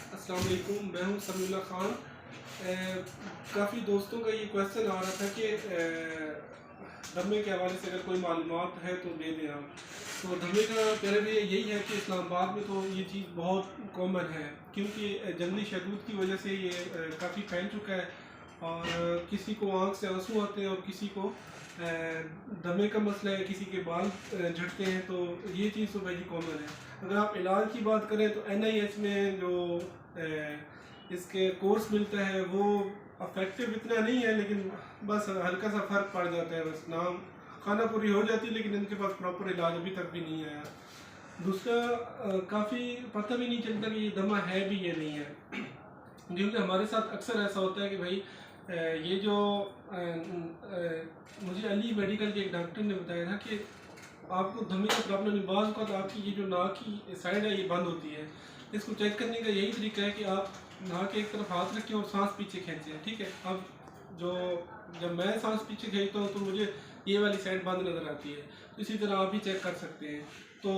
अस्सलाम वालेकुम, मैं हूं समीउल्लाह ख़ान। काफ़ी दोस्तों का ये क्वेश्चन आ रहा था कि धब्बे के हवाले से अगर कोई मालूमात है तो दे दें आप। तो धब्बे का मेरा भी यही है कि इस्लामाबाद में तो ये चीज़ बहुत कॉमन है, क्योंकि जंगली शहतूत की वजह से ये काफ़ी फैल चुका है और किसी को आँख से आंसू आते हैं और किसी को दमे का मसला है, किसी के बाल झड़ते हैं। तो ये चीज़ तो भाई कॉमन है। अगर आप इलाज की बात करें तो NIH में जो इसके कोर्स मिलता है वो अफेक्टिव इतना नहीं है, लेकिन बस हल्का सा फ़र्क पड़ जाता है, बस नाम खाना पूरी हो जाती है, लेकिन इनके पास प्रॉपर इलाज अभी तक भी नहीं आया। दूसरा, काफ़ी पता भी नहीं चलता कि ये दमा है भी या नहीं है, क्योंकि हमारे साथ अक्सर ऐसा होता है कि भाई ये जो मुझे अली मेडिकल के एक डॉक्टर ने बताया था कि आपको दमे का प्रॉब्लम नहीं, बाज़ का तो आपकी ये जो नाक की साइड है ये बंद होती है। इसको चेक करने का यही तरीका है कि आप नाक के एक तरफ हाथ रखें और सांस पीछे खींचें, ठीक है। अब जो जब मैं सांस पीछे खींचता हूँ तो मुझे ये वाली साइड बंद नज़र आती है, तो इसी तरह आप भी चेक कर सकते हैं। तो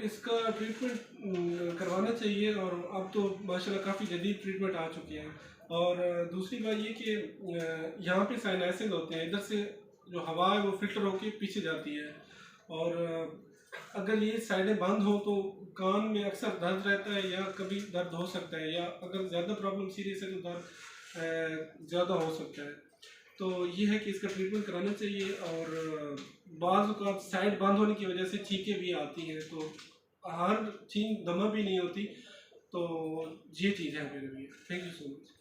इसका ट्रीटमेंट करवाना चाहिए, और अब तो माशाल्लाह काफ़ी जदीद ट्रीटमेंट आ चुके हैं। और दूसरी बात ये कि यहाँ पे साइनसाइड होते हैं, इधर से जो हवा है वो फिल्टर होके पीछे जाती है, और अगर ये साइडें बंद हो तो कान में अक्सर दर्द रहता है या कभी दर्द हो सकता है, या अगर ज़्यादा प्रॉब्लम सीरियस है तो दर्द ज़्यादा हो सकता है। तो ये है कि इसका ट्रीटमेंट कराना चाहिए। और बाज़ का साइड बंद होने की वजह से छींकें भी आती हैं, तो हर छींक दमा भी नहीं होती। तो ये चीज़ है मेरे लिए। Thank you so much.